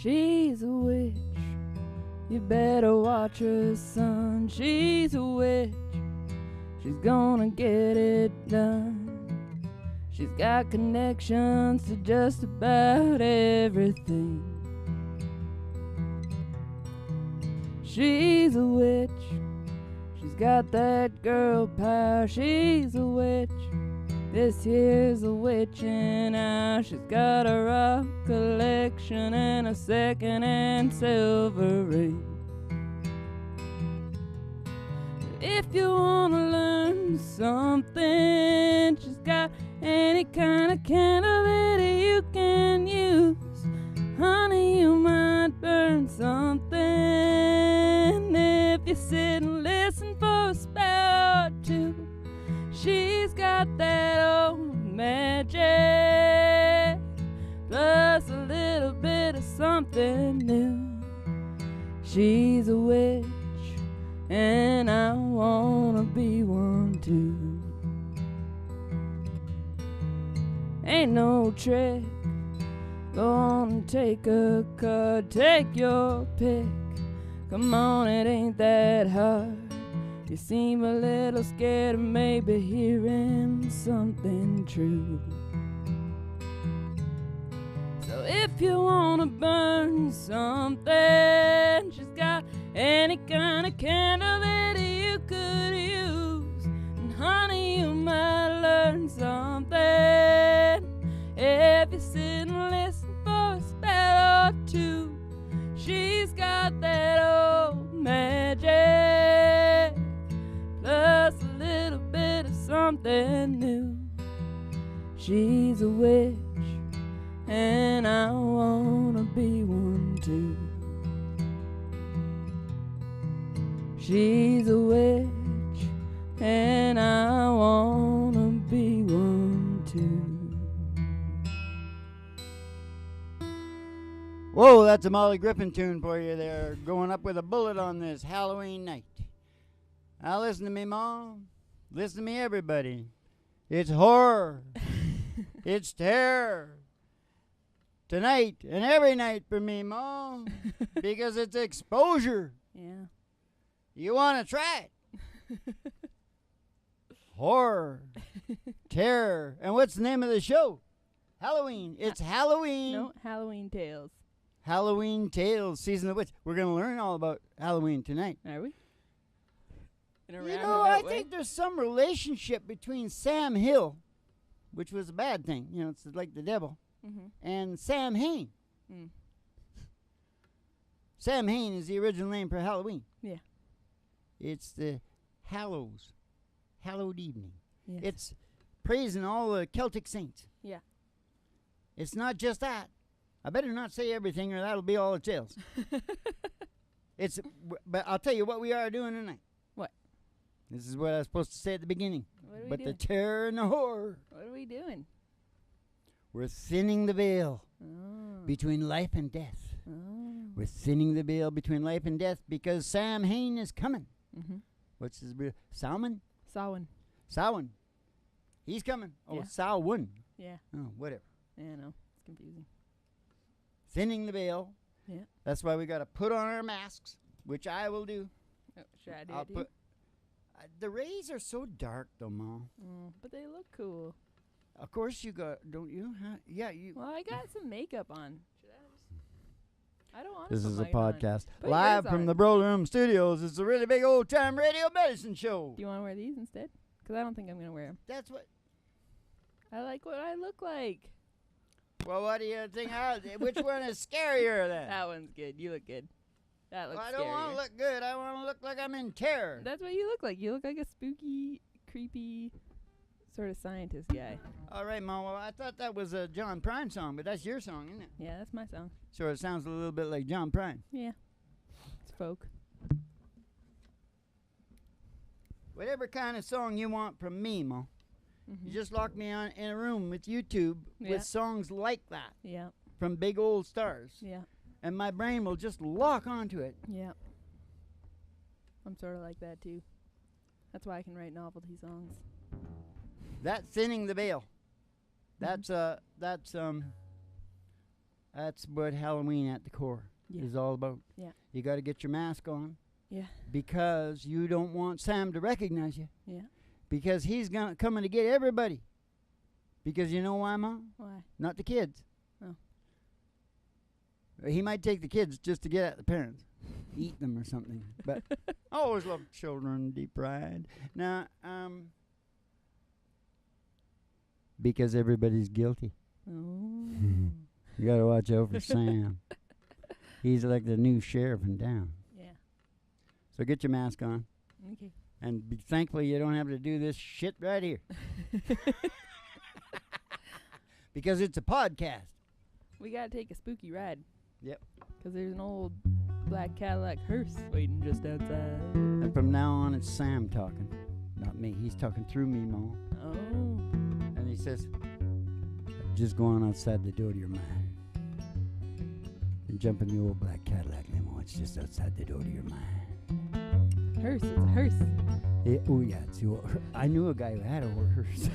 She's a witch. You better watch her, son. She's a witch. She's gonna get it done. She's got connections to just about everything. She's a witch. She's got that girl power. She's a witch. This here's a witching now. She's got a rock collection and a second-hand silver ring. If you wanna learn something, she's got any kind of candle that you can use. Honey, you might burn something if you sit and listen for a spell or two. She's got that old magic, plus a little bit of something new. She's a witch, and I wanna be one too. Ain't no trick, go on and take a card, take your pick. Come on, it ain't that hard. You seem a little scared of maybe hearing something true. So if you wanna burn something, she's got any kind of candle that you could use. And honey, you might learn something if you sit and listen for a spell or two. She's got that old magic, plus a little bit of something new. She's a witch, and I wanna be one too. She's a witch, and I wanna be one too. Whoa, that's a Molly Griffin tune for you there, going up with a bullet on this Halloween night. Now listen to me, Mom. Listen to me, everybody. It's horror. It's terror. Tonight and every night for me, Mom. Because it's exposure. Yeah. You want to try it? Horror. Terror. And what's the name of the show? Halloween. It's Halloween. No, Halloween Tales. Halloween Tales, Season of the Witch. We're going to learn all about Halloween tonight. Are we? In a You know, roundabout I way? think there's some relationship between Sam Hill, which was a bad thing, you know, it's like the devil, and Sam Hain. Mm. Sam Hain is the original name for Halloween. Yeah. It's the hallowed evening. Yes. It's praising all the Celtic saints. Yeah. It's not just that. I better not say everything or that'll be all it tells. But I'll tell you what we are doing tonight. What? This is what I was supposed to say at the beginning. What are we But doing? the terror and the horror. What are we doing? We're thinning the veil Oh. between life and death. Oh. We're thinning the veil between life and death because Sam Hain is coming. Mm-hmm. What's his real? Salmon? Samhain. Samhain. He's coming. Oh, Yeah. Samhain. Yeah. Oh, whatever. Yeah, I know. It's confusing. Thinning the veil. Yeah. That's why we got to put on our masks, which I will do. Oh, should I do I'll it too? put. The rays are so dark, though, Mom. But they look cool. Of course you got, don't you? Huh? Yeah, you. Well, I got some makeup on. Should I just... I don't want to This put is a mine on. podcast Put live yours from on. the Bro Room Studios. It's a really big old time radio medicine show. Do you want to wear these instead? Because I don't think I'm going to wear them. That's what. I like what I look like. Well, what do you think? Which one is scarier then? That one's good. You look good. That looks Well, I don't want scarier. to look good. I want to look like I'm in terror. That's what you look like. You look like a spooky, creepy sort of scientist guy. All right, Mom. Well, I thought that was a John Prine song, but that's your song, isn't it? Yeah, that's my song. So it sounds a little bit like John Prine. Yeah. It's folk. Whatever kind of song you want from me, Mom. Mm-hmm. You just lock me in a room with YouTube Yeah. with songs like that Yeah. from big old stars. Yeah. And my brain will just lock onto it. Yeah. I'm sort of like that too. That's why I can write novelty songs. That's thinning the veil. That's That's what Halloween at the core is all about. Yeah. You got to get your mask on. Yeah. Because you don't want Sam to recognize you. Yeah. Because he's coming to get everybody. Because you know why, Mom? Why? Not the kids. Oh. He might take the kids just to get at the parents. Eat them or something. But I always love children deep fried. Now, because everybody's guilty. Oh. You got to watch out for Sam. He's like the new sheriff in town. Yeah. So get your mask on. Okay. And be thankfully you don't have to do this shit right here. Because it's a podcast. We gotta take a spooky ride. Yep. Because there's an old black Cadillac hearse waiting just outside. And from now on, it's Sam talking. Not me. He's talking through me, Mom. Oh. And he says, just go on outside the door to your mind. And jump in the old black Cadillac limo. It's just outside the door to your mind. Hearse. It's a hearse. Yeah, oh, yeah. It's the old I knew a guy who had a hearse.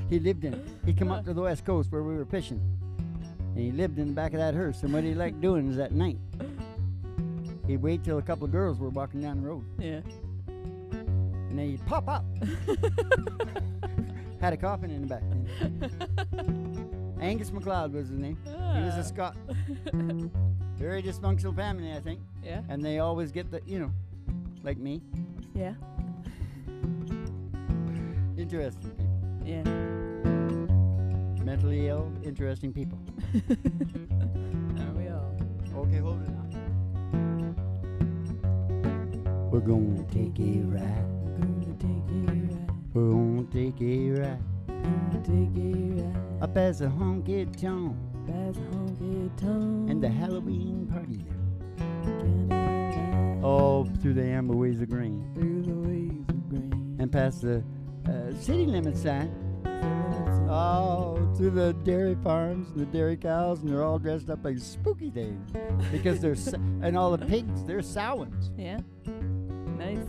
He lived in it. He'd come up to the West Coast where we were fishing. And he lived in the back of that hearse. And what he liked doing is at night, he'd wait till a couple of girls were walking down the road. Yeah. And then he'd pop up. Had a coffin in the back. Angus MacLeod was his name. He was a Scot. Very dysfunctional family, I think. Yeah. And they always get the, like me. Yeah. Interesting people. Yeah. Mentally ill, interesting people. Are we all? Okay, hold it now. We're gonna take a ride. We're gonna take a ride. Up as a honky tonk. And the Halloween party there. Oh, through the amber ways of grain. And past the city limit sign. Oh, through the dairy farms and the dairy cows, and they're all dressed up like spooky things. Because they're, and all the pigs, they're Samhains. Yeah. Nice.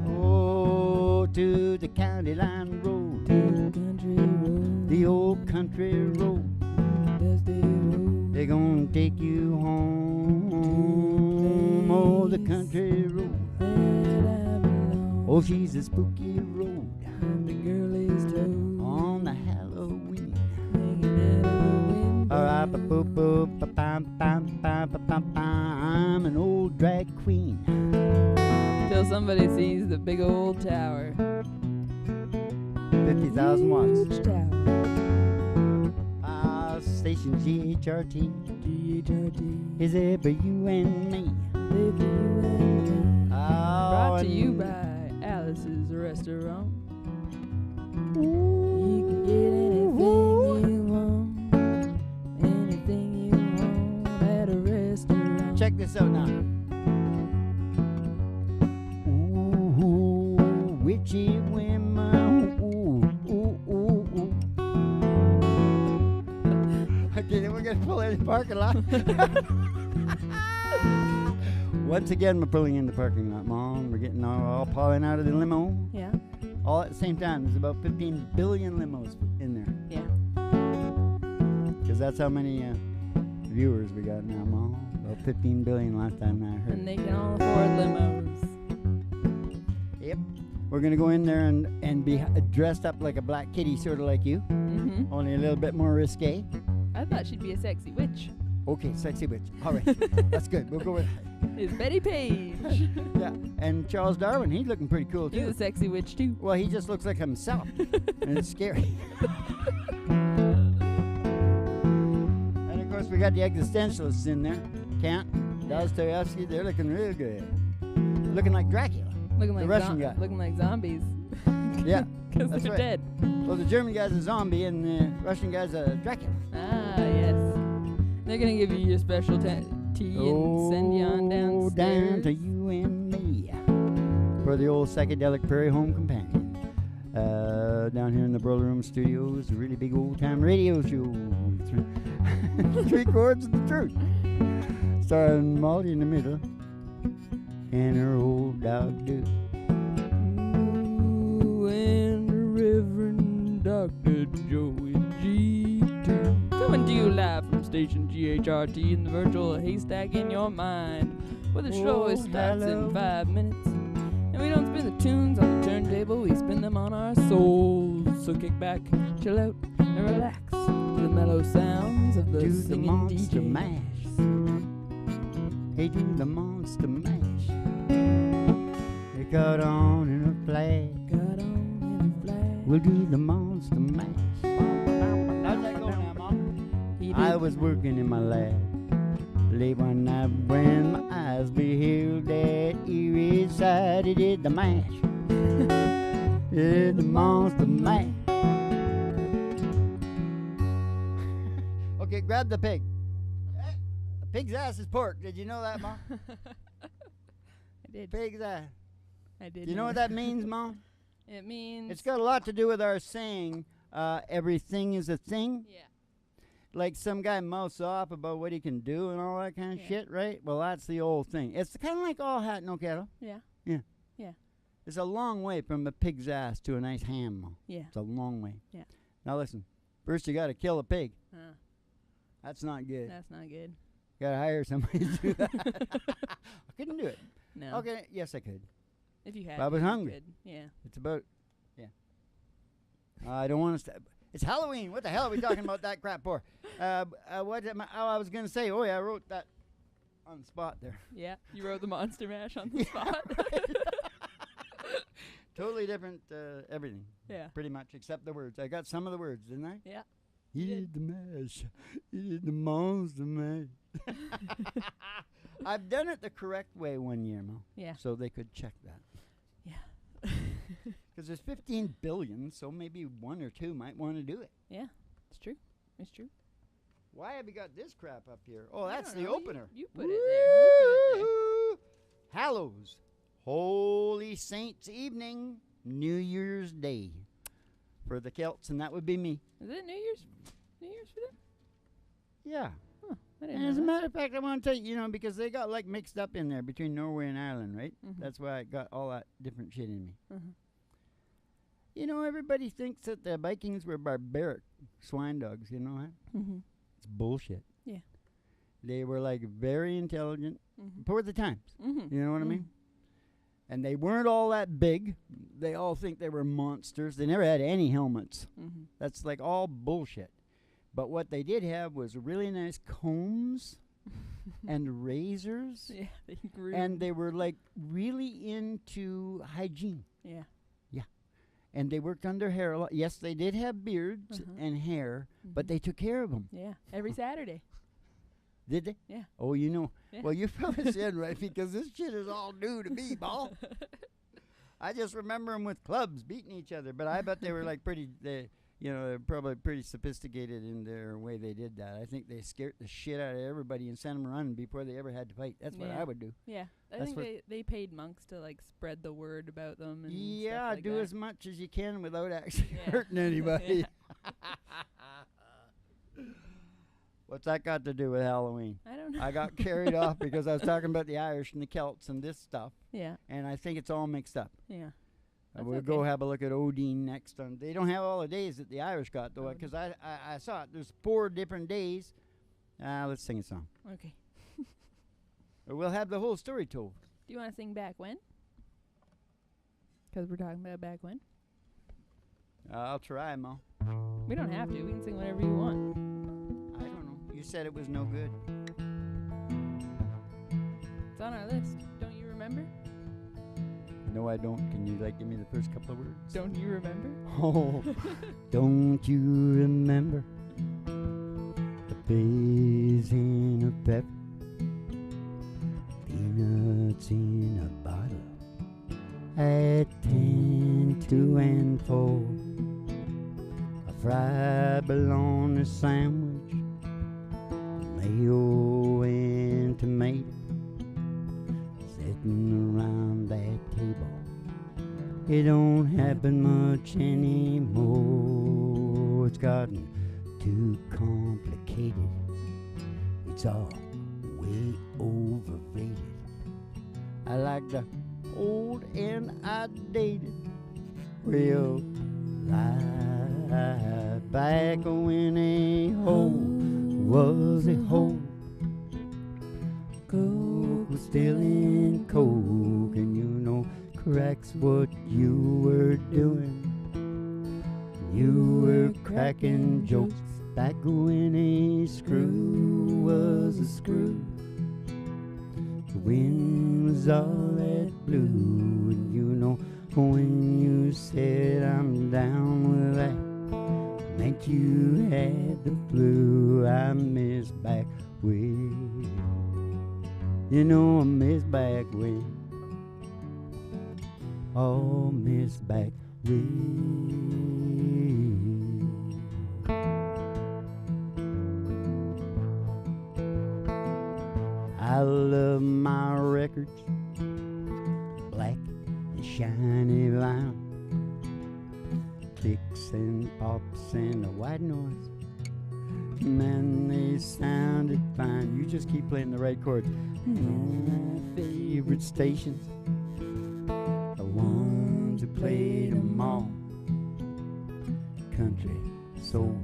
Oh, to the county line road. The old country road. They're gonna take you home. Oh, the country road. Oh, she's a spooky road. The girl is told On the Halloween. I'm an old drag queen. Till somebody sees the big old tower. 50,000 watts. Huge tower. Station GHRT. Is it for you and me? Brought to you by Alice's Restaurant. You can get anything you want at a restaurant. Check this out now. Ooh, witchy women. Ooh. Okay, we're gonna pull in the parking lot. Once again, we're pulling in the parking lot, Mom. We're getting all piling out of the limo. Yeah. All at the same time. There's about 15 billion limos in there. Yeah. Because that's how many viewers we got now, Mom. About 15 billion last time I heard. And they can all afford limos. Yep. We're going to go in there and be dressed up like a black kitty, sort of like you. Mm-hmm. Only a little bit more risque. I thought she'd be a sexy witch. Okay, sexy witch. All right. That's good. We'll go with It's Betty Page. Yeah. And Charles Darwin, he's looking pretty cool, He's too. a sexy witch, too. Well, he just looks like himself. And it's scary. And, of course, we got the existentialists in there. Kant, Dostoevsky, they're looking real good. Looking like Dracula. Looking The like Russian guy. Looking like zombies. Yeah. Because That's they're right. dead. Well, the German guy's a zombie and the Russian guy's a Dracula. Ah, yes. They're going to give you your special tea and send you on downstairs. Down to you and me. For the old psychedelic prairie home companion. Down here in the Broiler Room Studios, a really big old-time radio show. Three Chords The Truth. Starring Molly in the middle. And her old dog, Duke. Ooh, and the Reverend station GHRT in the virtual haystack in your mind, where the show always starts in 5 minutes. And we don't spin the tunes on the turntable, we spin them on our souls. So kick back, chill out, and relax to the mellow sounds of the Do singing the monster DJ. mash. Hey, do the monster mash. It got on in a flash. Got on in a flash. We'll do the monster mash. How's that going now, Mom? I was working in my lab late one night when my eyes beheld that eerie sight. It did the mash. It did the monster mash. Okay, grab the pig. A pig's ass is pork. Did you know that, Mom? I did. Pig's ass. I did. You know what that means, Mom? It means. It's got a lot to do with our saying, everything is a thing. Yeah. Like some guy mouths off about what he can do and all that kind of shit, right? Well, that's the old thing. It's kind of like all hat, no cattle. Yeah. Yeah. Yeah. It's a long way from a pig's ass to a nice ham, Mom. Yeah. It's a long way. Yeah. Now listen, first you got to kill a pig. That's not good. That's not good. Got to hire somebody to do that. I couldn't do it. No. Okay, yes I could. If you had. I was to, you hungry. could. Yeah. It's about, I don't want to. It's Halloween. What the hell are we talking about that crap for? What am I was going to say? Oh, yeah, I wrote that on the spot there. Yeah. You wrote the monster mash on the spot. Totally different everything. Yeah. Pretty much, except the words. I got some of the words, didn't I? Yeah. He You did the mash. He did the monster mash. I've done it the correct way one year, Mo. Yeah. So they could check that. Yeah. Because there's 15 billion, so maybe one or two might want to do it. Yeah. It's true. It's true. Why have you got this crap up here? Oh, I that's don't the know. opener. You put it there. You put it there. Woo! Hallows, Holy Saints Evening, New Year's Day for the Celts, and that would be me. Is it New Year's? New Year's for them? Yeah. Huh. I didn't And know as a that. matter of fact, I want to tell you, because they got like mixed up in there between Norway and Ireland, right? Mhm. That's why I got all that different shit in me. Mhm. Everybody thinks that the Vikings were barbaric swine dogs, you know that? Mhm. It's bullshit. Yeah. They were like very intelligent Mhm. for the times. Mhm. You know what I mean? And they weren't all that big. They all think they were monsters. They never had any helmets. Mhm. That's like all bullshit. But what they did have was really nice combs and razors. Yeah. They grew. And they were like really into hygiene. Yeah. And they worked on their hair a lot. Yes, they did have beards Uh-huh. and hair, but Mhm. they took care of them. Yeah. Every Saturday. Did they? Yeah. Oh, Yeah. Well, you're probably saying right because this shit is all new to me, ball. I just remember them with clubs beating each other, but I bet they were like they're probably pretty sophisticated in their way they did that. I think they scared the shit out of everybody and sent them running before they ever had to fight. That's what Yeah. I would do. Yeah. I That's think what- they paid monks to like spread the word about them and Yeah, stuff like do that. as much as you can without actually Yeah. hurting anybody. What's that got to do with Halloween? I don't know. I got carried off because I was talking about the Irish and the Celts and this stuff, Yeah. and I think it's all mixed up. Yeah. That's We'll okay. go have a look at Odin next. They don't have all the days that the Irish got, though, Odin. because I saw it. There's 4 different days. Let's sing a song. Okay. Or we'll have the whole story told. Do you want to sing back when? Because we're talking about back when. I'll try, Mo. We don't have to. We can sing whatever you want. I don't know. You said it was no good. It's on our list. Don't you remember? No, I don't. Can you, give me the first couple of words? Don't you remember? Oh, don't you remember the peas in a pepper, peanuts in a bottle, at 10, 2, and 4, a fried bologna sandwich, mayo and tomato, sitting around that table. It don't happen much anymore. It's gotten too complicated. It's all way overrated. I like the old and outdated real life back when a whole was a hole. Coke was still in Coke, and you know cracks what you were doing. You were cracking jokes back when a screw was a screw. The wind was all that blue, and you know when you said I'm down with that, meant you had the flu. I miss back way. You know I miss back way. Oh, miss back way. I love my records, black and shiny vinyl, kicks and pops and the white noise. Man, they sounded fine. You just keep playing the right chords. My favorite stations, the ones who played them all. Country, soul,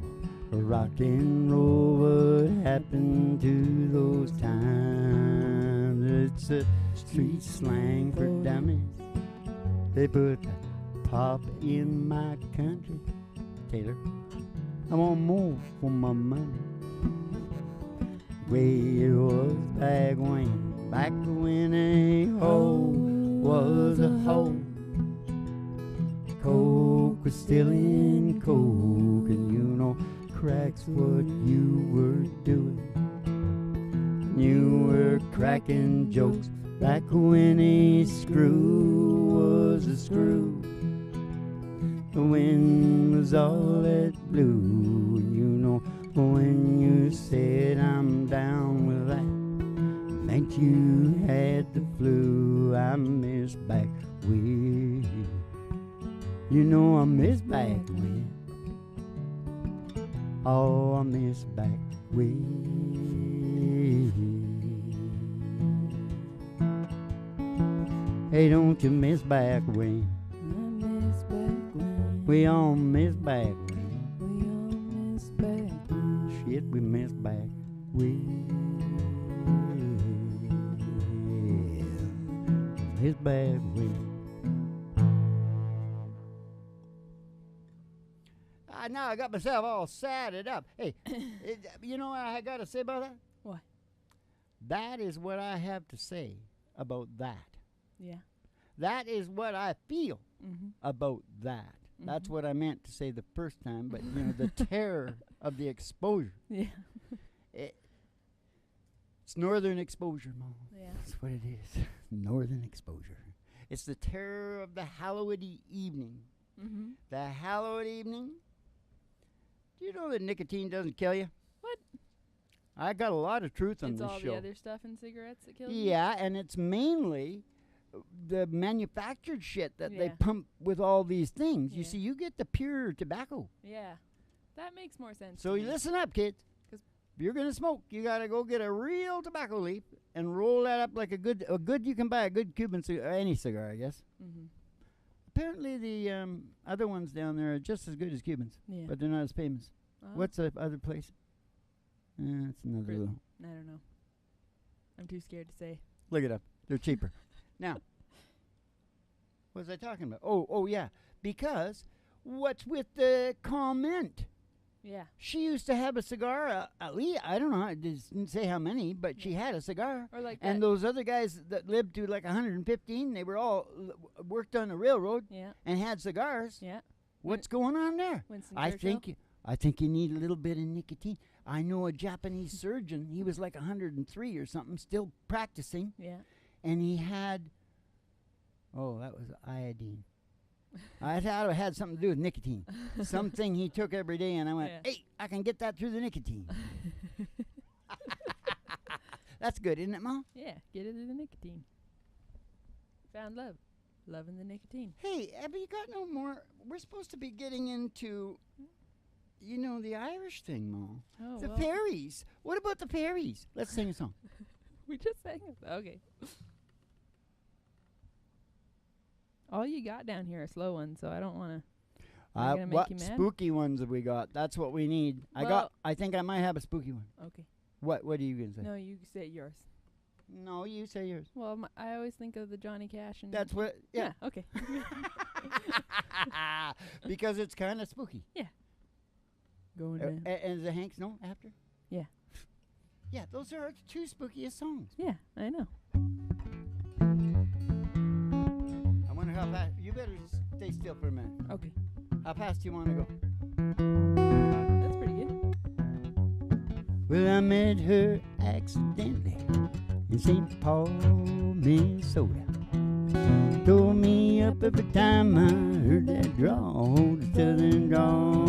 rock and roll. What happened to those times? It's a street slang for dummies. They put pop in my country. Taylor, I want more for my money. Way it was back when a hoe was a hoe. Coke was still in Coke, and you know cracks what you were doing. You were cracking jokes back when a screw was a screw. The wind was all that blue, and you know when you said I'm down with that, meant you had the flu. I miss back way. You know I miss back way. Oh, I miss back way. Hey, don't you miss back way? I miss back when. We all miss back way. We all miss back when. Shit, we miss back way. Miss back way. Now I got myself all sadded up. Hey, you know what I got to say about that? What? That is what I have to say about that. Yeah. That is what I feel about that. Mm-hmm. That's what I meant to say the first time, but you know, the terror of the exposure. Yeah. It's northern exposure, Mom. Yeah. That's what it is. Northern exposure. It's the terror of the hallowed evening. Mm-hmm. The hallowed evening. Do you know that nicotine doesn't kill you? What? I got a lot of truth on It's this all show. the other stuff in cigarettes that kills you? Yeah, and it's mainly the manufactured shit that they Yeah. pump with all these things. You Yeah. see, you get the pure tobacco. Yeah. That makes more sense. So to you me. listen up, kids. 'Cause- If you're gonna smoke, you gotta go get a real tobacco leaf and roll that up like a good. You can buy a good Cuban cigar, any cigar, I guess. Mhm. Apparently, the other ones down there are just as good as Cubans, Yeah. but they're not as famous. Oh, What's the other place? It's another Grit. little. I don't know. I'm too scared to say. Look it up. They're cheaper. Now, what was I talking about? Oh, yeah. Because what's with the comment? Yeah. She used to have a cigar. At least, I don't know. It didn't say how many, but she had a cigar. Or like And that. those other guys that lived to like 115, they were all worked on the railroad Yeah. and had cigars. Yeah. What's going on there? Winston I Churchill. think you need a little bit of nicotine. I know a Japanese surgeon. He was like 103 or something, still practicing, Yeah. and he had. Oh, that was iodine. I thought it had something to do with nicotine. Something he took every day, and I went, Yeah. "Hey, I can get that through the nicotine." That's good, isn't it, Mom? Yeah. Get it in the nicotine. Found love. Loving the nicotine. Hey, have you got no more? We're supposed to be getting into, you know, the Irish thing, Mom. Oh, The well. fairies. What about the fairies? Let's sing a song. We just sang it. Okay. All you got down here are slow ones, so I don't want to. gonna make What you mad? spooky ones have we got? That's what we need. I think I might have a spooky one. Okay. What are you gonna say? No, you say yours. No, you say yours. Well, I always think of the Johnny Cash and. That's what. Yeah. Okay. Because it's kind of spooky. Going down. And the Hank Snow after. Yeah. Yeah, those are our two spookiest songs. Yeah, I know. I wonder how fast. You better stay still for a minute. Okay. How fast do you want to go? That's pretty good. Well, I met her accidentally in St. Paul, Minnesota. Tore me up every time I heard that draw, the southern draw.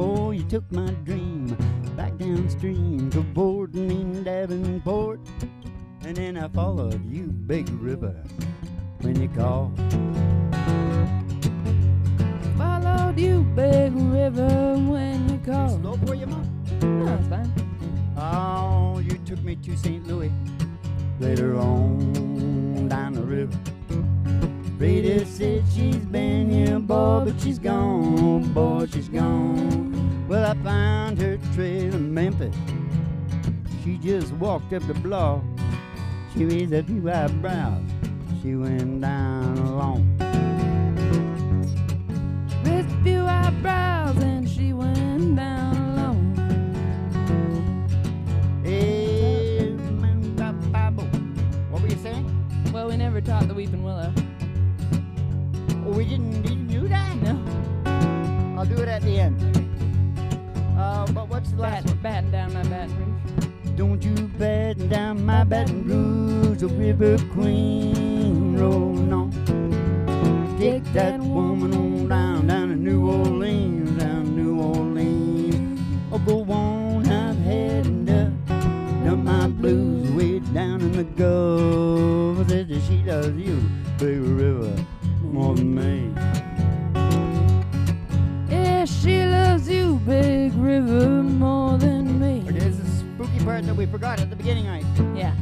Oh, you took my dream back downstream to boarding in Davenport, and then I followed you, big river, when you called. Followed you, big river, when you called. Slow for you, Mom? No, it's fine. Oh, you took me to St. Louis later on down the river. Rita said she's been here, boy, but she's gone, boy, she's gone. Well, I found her trail in Memphis. She just walked up the block. She raised a few eyebrows. She went down alone. Raised a few eyebrows and she went down alone. Hey, what were you saying? Well, we never taught the Weeping Willow. Oh, we didn't do that? No. I'll do it at the end. But what's the last one? Batten down my Baton Rouge. Don't you batten down my Baton Rouge, the River Queen, rolling on. Take that woman on down to New Orleans, down to New Orleans. Oh, go on, I've had enough. Done my blues way down in the Gulf. Said that she loves you, big river, more than me. Yeah, she loves you, big river, more than me. Okay, there's a spooky part that we forgot at the beginning, right? Yeah.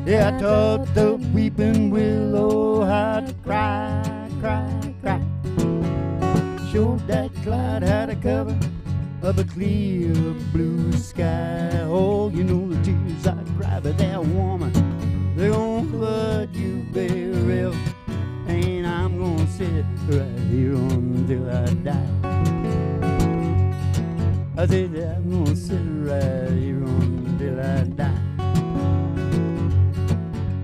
Yeah, I taught the weeping willow how to cry, cry, cry. Showed that cloud how to cover of a clear blue sky. Oh, you know the tears I cry for that woman, they're gonna flood you, baby, real. And I'm gonna sit right here until I die. I said that I'm gonna sit right here until I die.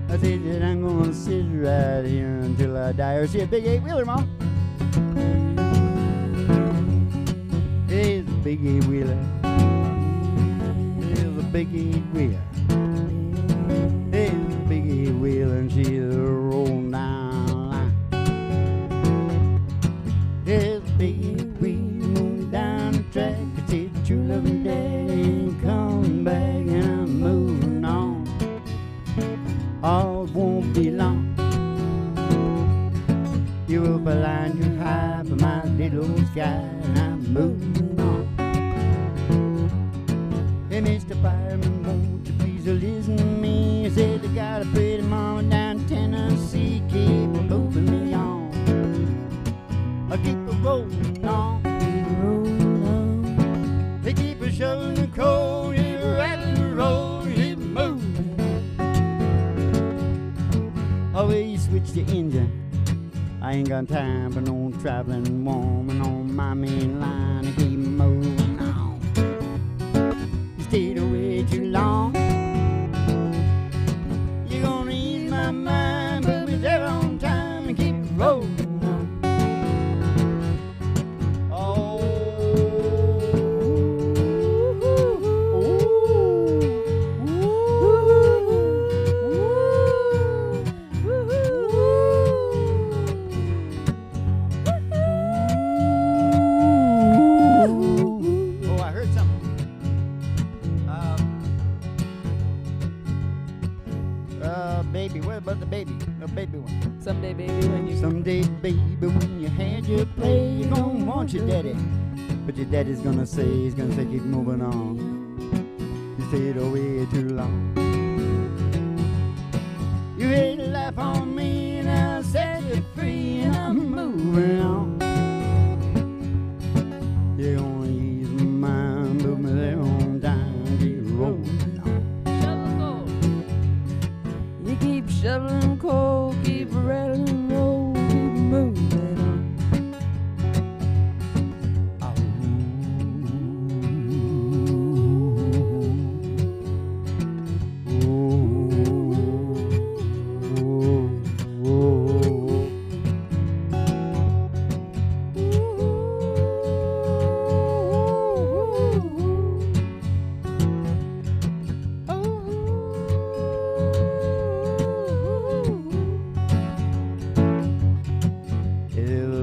I said that I'm gonna sit right here until I die. Or see a big 8-wheeler, Mom. Here's a big 8-wheeler. Here's a big 8-wheeler. Here's a big 8-wheeler, and she's rolling down the line. Here's a big 8-wheeler moving down the track. I said true loving daddy ain't coming back, and I'm moving on. All won't be long. You will align your high for my little sky, and I'm moving on. Hey, Mr. Fireman, won't you please listen to me? I said I got a pretty mama down Tennessee. Keep moving me on. I keep rolling on. Rolling on. They keep shoveling the coal, you're rattling the road, keep moving. Oh, well, you switch the engine. I ain't got time for no traveling woman on my main line. I keep moving on. You stayed away too long. You're gonna ease my mind, but be there on time and keep rolling on. Oh, I heard something. Baby, what about the baby? The baby one. Someday, baby, when you. Someday, baby, when you had your play, you're gonna want your daddy. But your daddy's gonna say, he's gonna say, keep moving on. You stayed away too long. You had to laugh on me, and I'll set you free, and I'm moving on.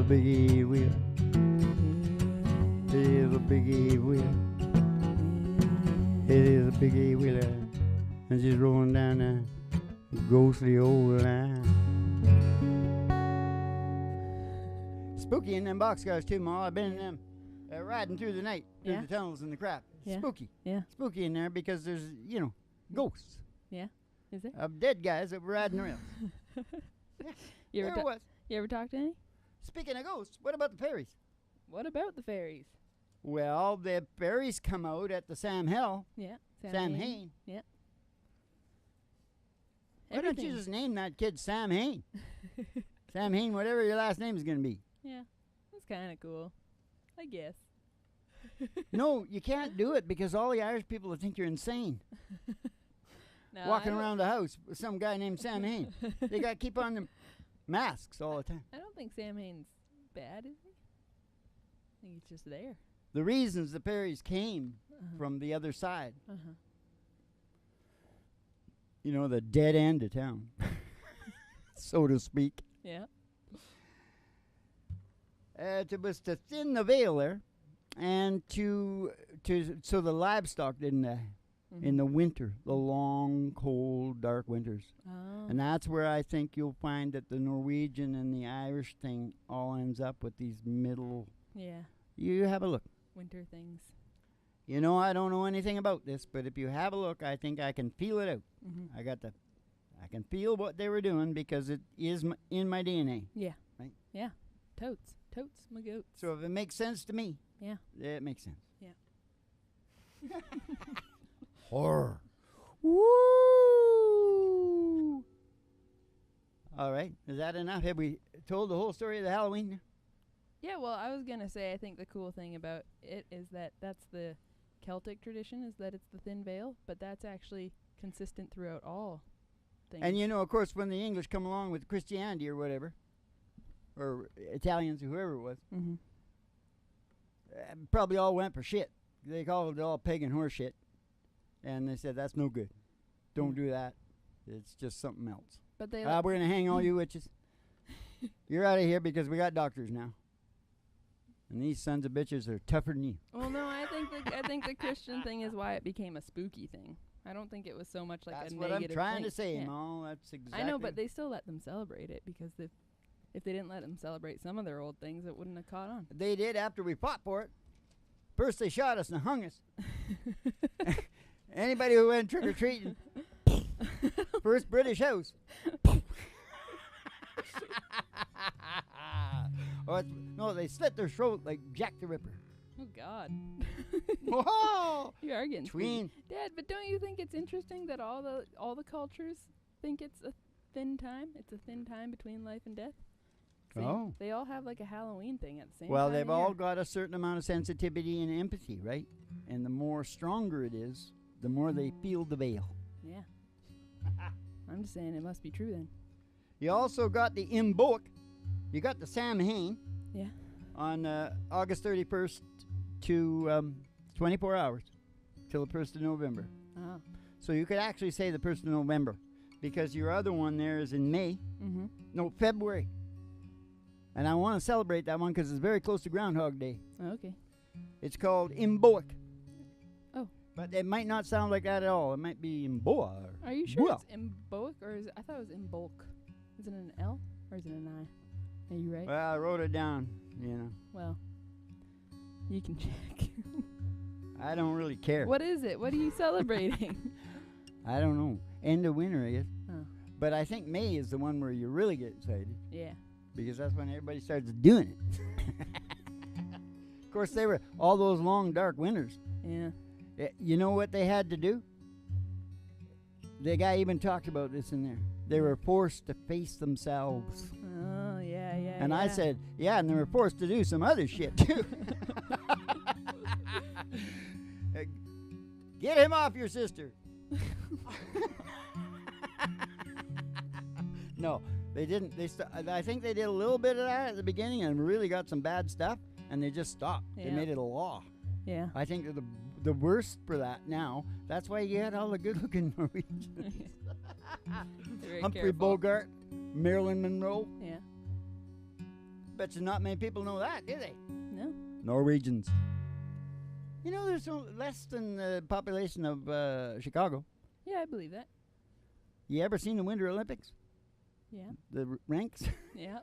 big E wheel. It is a big E wheel. It is a big E wheel. And she's rolling down that ghostly old line. Spooky in them boxcars too, Ma. I've been in them riding through the night, through the tunnels and the crap. Yeah. Spooky. Yeah. Spooky in there because there's, ghosts. Yeah. Is there? Of dead guys that were riding around. You ever There was. You ever talk to any? Speaking of ghosts, what about the fairies? What about the fairies? Well, the fairies come out at the Sam Hill. Yeah. Sam Hain. Yeah. Why don't you just name that kid Sam Hain? Sam Hain, whatever your last name is going to be. Yeah. That's kind of cool. I guess. No, you can't do it because all the Irish people will think you're insane. No, Walking around the house with some guy named Sam Hain. They got to keep on them masks all the time. I don't think Sam Hain's bad, is he? I think he's just there. The reasons the fairies came from the other side. The dead end of town, so to speak. Yeah. It was to thin the veil there, and so the livestock didn't die in the winter, the long, cold, dark winters. Oh. And that's where I think you'll find that the Norwegian and the Irish thing all ends up with these middle. Yeah. You have a look. Winter things. I don't know anything about this, but if you have a look, I think I can feel it out. I can feel what they were doing because it is in my DNA. Yeah. Right? Yeah. Totes, my goats. So if it makes sense to me, yeah, it makes sense. Yeah. Horror. Woo! All right. Is that enough? Have we told the whole story of the Halloween? Yeah, well, I was going to say I think the cool thing about it is that that's the Celtic tradition, is that it's the thin veil, but that's actually consistent throughout all things. And, of course, when the English come along with Christianity or whatever, or Italians or whoever it was, probably all went for shit. They called it all pagan horse shit. And they said, that's no good. Don't do that. It's just something else. But they we're going to hang all you witches. You're out of here because we got doctors now. And these sons of bitches are tougher than you. Well, no, I think the Christian thing is why it became a spooky thing. I don't think it was so much like that's a negative thing. That's what I'm trying to say, Mo. That's exactly. I know, but they still let them celebrate it because if they didn't let them celebrate some of their old things, it wouldn't have caught on. They did after we fought for it. First they shot us and hung us. Anybody who went trick-or-treating. First British house. No, they slit their throat like Jack the Ripper. Oh, God. Whoa! You are getting tween. Dad, but don't you think it's interesting that all the cultures think it's a thin time? It's a thin time between life and death? Oh. They all have like a Halloween thing at the same time. Well, they've all got a certain amount of sensitivity and empathy, right? And the more stronger it is, the more they feel the veil. Yeah. I'm just saying it must be true then. You also got the Imbolc. You got the Sam Hain. Yeah. On August 31st to 24 hours till the 1st of November. Oh. So you could actually say the 1st of November because your other one there is in May. No, February. And I want to celebrate that one because it's very close to Groundhog Day. Oh, okay. It's called Imbolc. Oh. But it might not sound like that at all. It might be Imboa. Are you sure it's Imbolc or is it, I thought it was Imbolc. Is it an L or is it an I? Are you right? Well, I wrote it down, Well, you can check. I don't really care. What is it? What are you celebrating? I don't know. End of winter, I guess. Oh. But I think May is the one where you really get excited. Yeah. Because that's when everybody starts doing it. Of course, they were all those long, dark winters. Yeah. You know what they had to do? The guy even talked about this in there. They were forced to face themselves. Oh, yeah. And I said, yeah, and they were forced to do some other shit, too. Get him off your sister. No, they didn't. I think they did a little bit of that at the beginning and really got some bad stuff, and they just stopped. Yeah. They made it a law. Yeah. I think they're the worst for that now. That's why you had all the good-looking Norwegians. Very Humphrey careful. Bogart, Marilyn Monroe. Yeah. Bet you not many people know that, do they? No. Norwegians. You know, there's less than the population of Chicago. Yeah, I believe that. You ever seen the Winter Olympics? Yeah. The ranks? Yeah.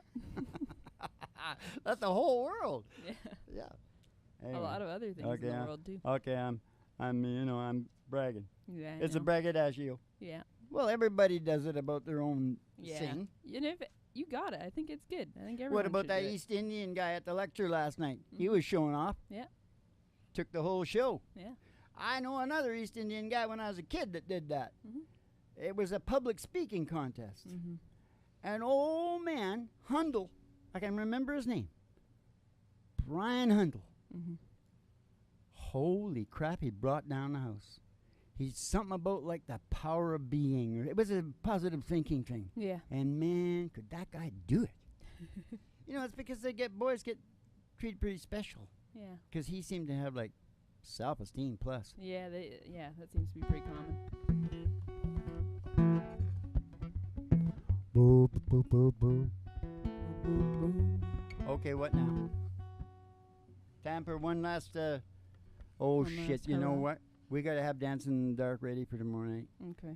That's the whole world. Yeah. Yeah. A Anyway. lot of other things in the world too. Okay, I'm bragging. Yeah. It's a braggadocio. Yeah. Well, everybody does it about their own thing. You know, you got it. I think it's good. I think everyone. What about should that do it. East Indian guy at the lecture last night? He was showing off. Yeah. Took the whole show. Yeah. I know another East Indian guy when I was a kid that did that. Mhm. It was a public speaking contest. Mhm. An old man, Hundle, I can remember his name. Brian Hundle. Mhm. Holy crap, he brought down the house. He's something about like the power of being. It was a positive thinking thing. Yeah. And man, could that guy do it. You know, it's because boys get treated pretty special. Yeah. Because he seemed to have like self-esteem plus. Yeah. That seems to be pretty common. Boop, boop, boop, boop. Okay, what now? Time for one last, One shit, last you know hurrah. what? We got to have Dancing in the Dark ready for tomorrow night. Okay.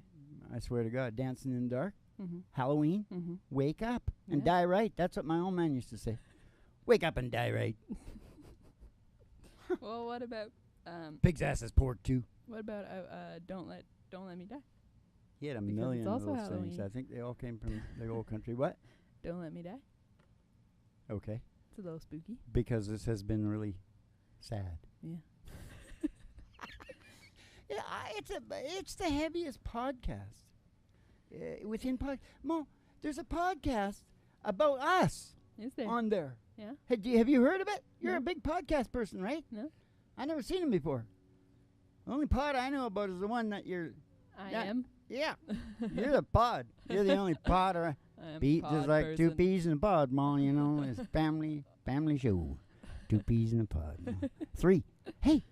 I swear to God, Dancing in the Dark, Mhm. Halloween, Mhm. wake up and Yeah. die right. That's what my old man used to say. Wake up and die right. Well, what about Pig's ass is pork too. what about don't let me die? He had a Because million it's of also those things. Halloween. I think they all came from the old country. What? Don't let me die. Okay. It's a little spooky. Because this has been really sad. Yeah. Yeah, it's the heaviest podcast within Mo, there's a podcast about us Is there? on there. Yeah. Have you heard of it? You're No. a big podcast person, right? No. I never seen him before. The only pod I know about is the one that you're. I Yeah. am. Yeah, you're the pod. You're the only pod. I am Beat pod just like two person. peas in a pod, Mom. You know, it's family show. 2 peas in a pod. You know. 3. Hey,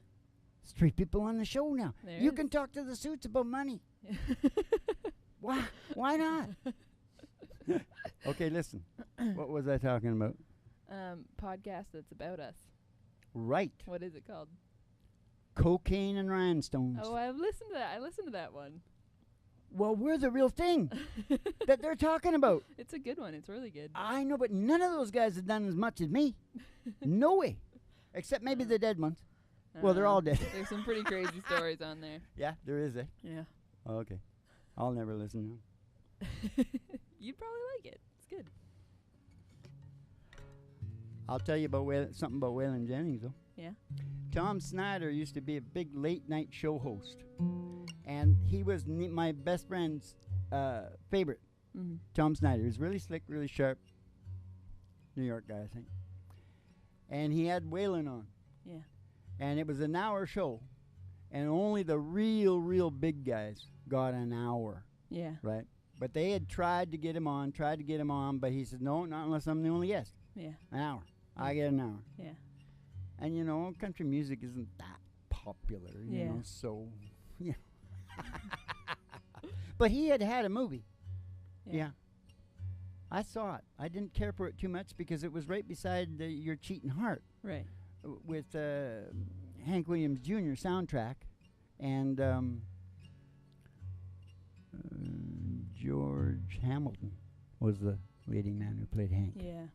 it's 3 people on the show now. There You is. can talk to the suits about money. Why? Why not? Okay, listen. What was I talking about? Podcast that's about us. Right. What is it called? Cocaine and rhinestones. Oh, I've listened to that. I listened to that one. Well, we're the real thing that they're talking about. It's a good one. It's really good. I know, but none of those guys have done as much as me. No way. Except maybe the dead ones. Well, they're all dead. There's some pretty crazy stories on there. Yeah, there is, eh? Yeah. Oh, okay. I'll never listen to them. You'd probably like it. It's good. I'll tell you about something about Waylon Jennings, though. Yeah. Tom Snyder used to be a big late-night show host. And he was my best friend's favorite. Mm-hmm. Tom Snyder. He was really slick, really sharp. New York guy, I think. And he had Waylon on. Yeah. And it was an hour show. And only the real big guys got an hour, Yeah. right? But they had tried to get him on, but he said, no, not unless I'm the only guest. Yeah. An hour. I get an hour. Yeah. And, you know, country music isn't that popular, you Yeah. know, so, yeah. But he had a movie. Yeah. I saw it. I didn't care for it too much because it was right beside Your Cheating Heart Right. with Hank Williams Jr. soundtrack and George Hamilton was the leading man who played Hank. Yeah.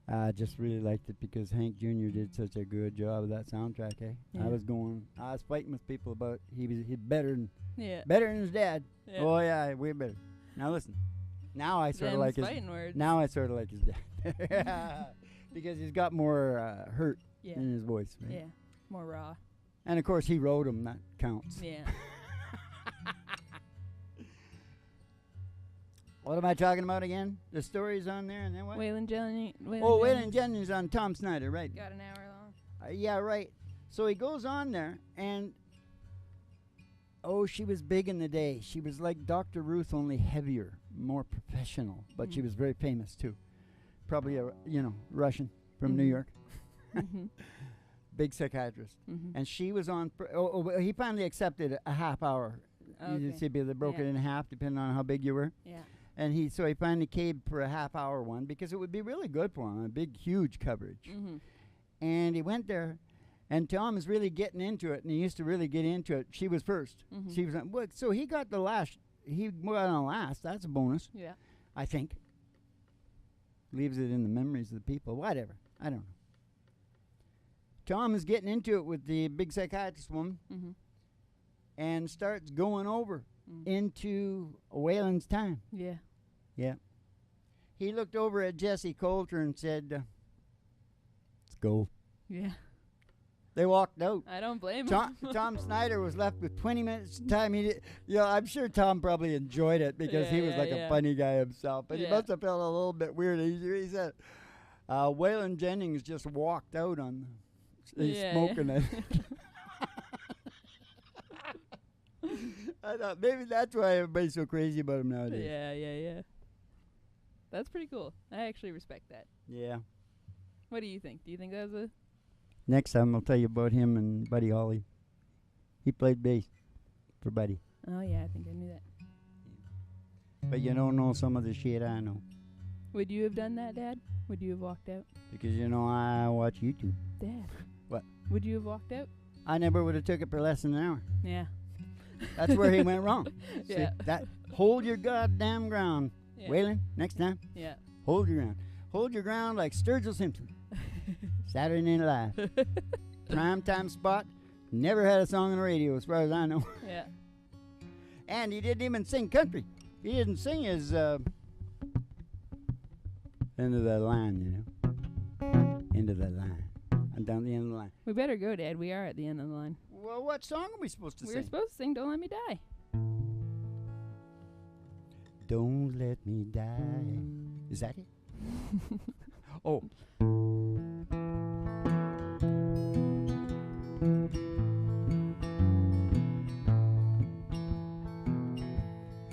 I just really liked it because Hank Jr. did such a good job of that soundtrack, eh? Yeah. I was fighting with people about he's better than his dad. Yeah. Oh yeah, way better. Now listen. Now I sort of like his fighting words. Now I sort of like his dad. Because he's got more hurt Yeah. in his voice, right? Yeah. More raw. And of course he wrote him, that counts. Yeah. What am I talking about again? The story's on there and then what? Waylon Jennings. Waylon Jennings on Tom Snyder, right. Got an hour long. Yeah, right. So he goes on there, and she was big in the day. She was like Dr. Ruth, only heavier, more professional, but she was very famous too. Probably a Russian from New York, Mm-hmm. big psychiatrist, Mm-hmm. and she was on. He finally accepted a half hour. You Okay. see, they broke it in half, depending on how big you were. Yeah. And he finally caved for a half-hour one because it would be really good for him, a big, huge coverage. Mm-hmm. And he went there, and Tom is really getting into it, and he used to really get into it. She was first. Mm-hmm. She was so he got the last. He went on last. That's a bonus. Yeah. I think. Leaves it in the memories of the people. Whatever. I don't know. Tom is getting into it with the big psychiatrist woman, Mm-hmm. and starts going over into Waylon's time. Yeah. Yeah. He looked over at Jesse Coulter and said, let's go. Yeah. They walked out. I don't blame him. Tom Snyder was left with 20 minutes time. I'm sure Tom probably enjoyed it because he was like a funny guy himself. But he must have felt a little bit weird. He said, Waylon Jennings just walked out on smoking it. I thought maybe that's why everybody's so crazy about him nowadays. Yeah. That's pretty cool. I actually respect that. Yeah. What do you think? Do you think that was a... Next time I'll tell you about him and Buddy Holly. He played bass for Buddy. Oh, yeah, I think I knew that. But you don't know some of the shit I know. Would you have done that, Dad? Would you have walked out? Because, I watch YouTube. Dad. What? Would you have walked out? I never would have took it for less than an hour. Yeah. That's where he went wrong. Yeah. See, hold your goddamn ground. Yeah. Waylon, next time, Yeah. hold your ground. Hold your ground like Sturgill Simpson. Saturday Night Live. Primetime spot. Never had a song on the radio as far as I know. Yeah. And he didn't even sing country. He didn't sing his end of that line, End of that line. I'm down the end of the line. We better go, Dad. We are at the end of the line. Well, what song are we supposed to We're sing? supposed to sing Don't Let Me Die. Don't let me die. Is that it? Oh.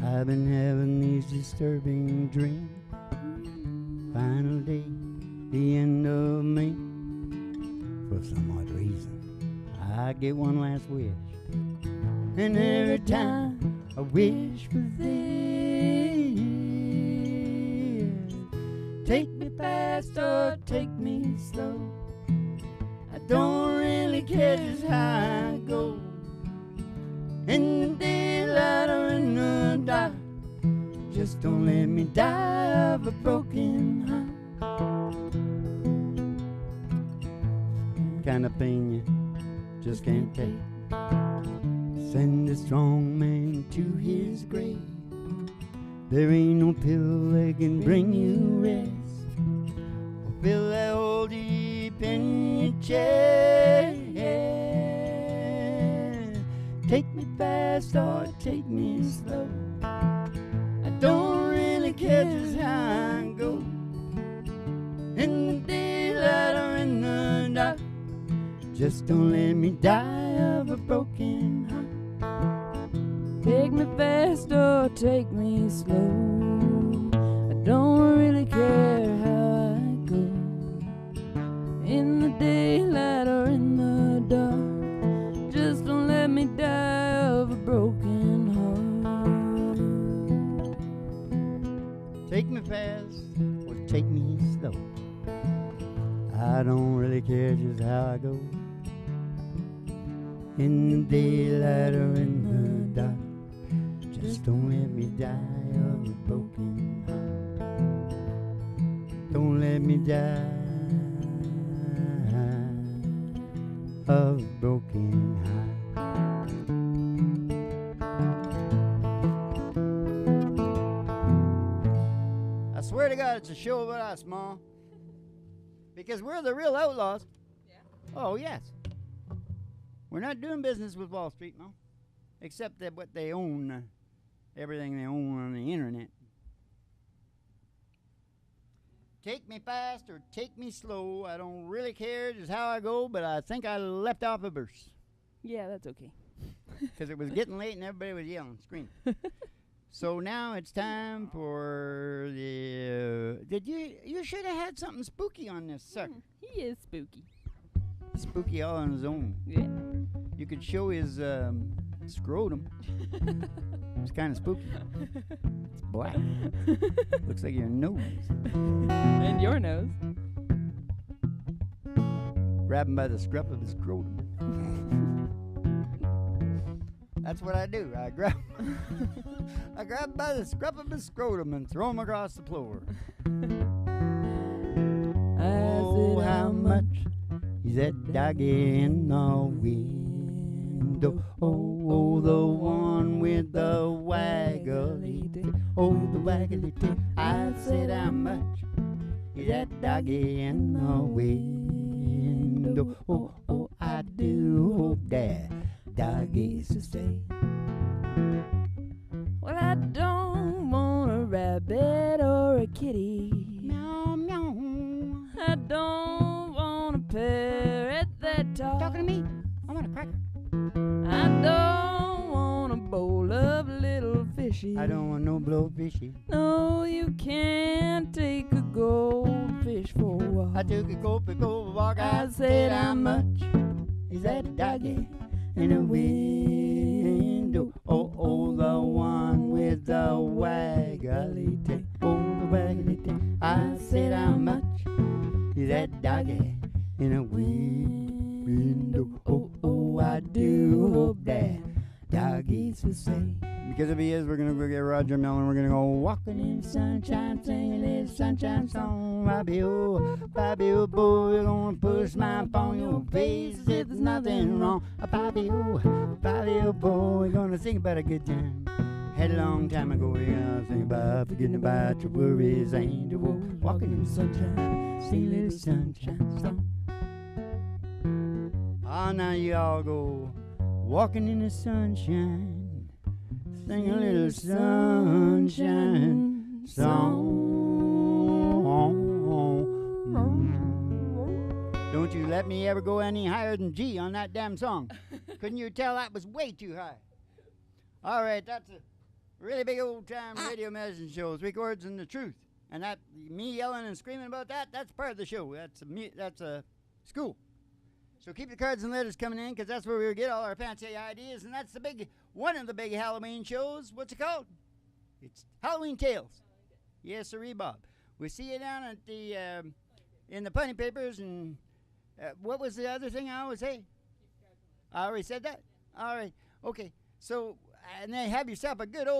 I've been having these disturbing dreams. Final day, the end of May. For some odd reason, I get one last wish. And every time I wish for this, take me fast or take me slow. I don't really care just how I go. In the daylight or in the dark, just don't let me die of a broken heart. Kind of thing you just can't take. Send a strong man to his grave. There ain't no pill that can bring you rest, or fill that hole deep in your chest. Take me fast or take me slow. I don't really care just how I go. In the daylight or in the dark, just don't let me die of a broken heart. Take me fast or take me slow. I don't really care how I go. In the daylight or in the dark, just don't let me die of a broken heart. Take me fast or take me slow. I don't really care just how I go. In the daylight or in the dark, just don't let me die of a broken heart. Don't let me die of a broken heart. I swear to God, it's a show about us, Ma. Because we're the real outlaws. Yeah. Oh, yes. We're not doing business with Wall Street, no. Except that what they own, everything they own on the internet. Take me fast or take me slow. I don't really care just how I go, but I think I left off a verse. Yeah, that's okay. Because it was getting late and everybody was yelling, screaming. So now it's time for the... You should have had something spooky on this sucker. He is spooky. Spooky all on his own. Yeah. You could show his Scrotum. It's kind of spooky. It's black. Looks like your nose. And your nose. Grab him by the scruff of his scrotum. That's what I do. I grab him by the scruff of his scrotum and throw him across the floor. Oh, how much is that doggy in the window? Oh, the one with the waggly tail. Oh, the waggly tail. I said, how much is that doggy in the window? Oh, I do hope that doggies to stay. Well, I don't want a rabbit or a kitty. Meow, meow. I don't want a parrot that talks. Talking to me? I want a cracker. I don't want a bowl of little fishy. I don't want no blowfishy. No, you can't take a goldfish for a walk. I took a goldfish for a walk. I said, how much is that doggy in the window? Oh, the one with the waggly tail. Oh, the waggly tail. I said, how much is that doggy in the window? Oh, I do hope that doggies will say. Because if he is, we're gonna go get Roger Mellon. We're gonna go walking in the sunshine, singing a little sunshine song. Bobby, oh, boy, you're gonna push my phone your face as if there's nothing wrong. Bobby, oh, boy, we're gonna sing about a good time. Had a long time ago, we're gonna sing about forgetting about your worries. Ain't you walking in the sunshine, sing a little sunshine song. Ah, now you all go walking in the sunshine. Sing a little sunshine song. Don't you let me ever go any higher than G on that damn song. Couldn't you tell that was way too high? All right, that's a really big old time radio medicine show. 3 Chords and the Truth. And that, me yelling and screaming about that, that's part of the show. That's a school. So keep the cards and letters coming in, because that's where we get all our fancy ideas. And that's one of the big Halloween shows. What's it called? It's Halloween Tales. Yes, sirree, Bob. We see you down at the in the punny papers. And what was the other thing I always say? I already said that? All right. Okay. So, and then have yourself a good old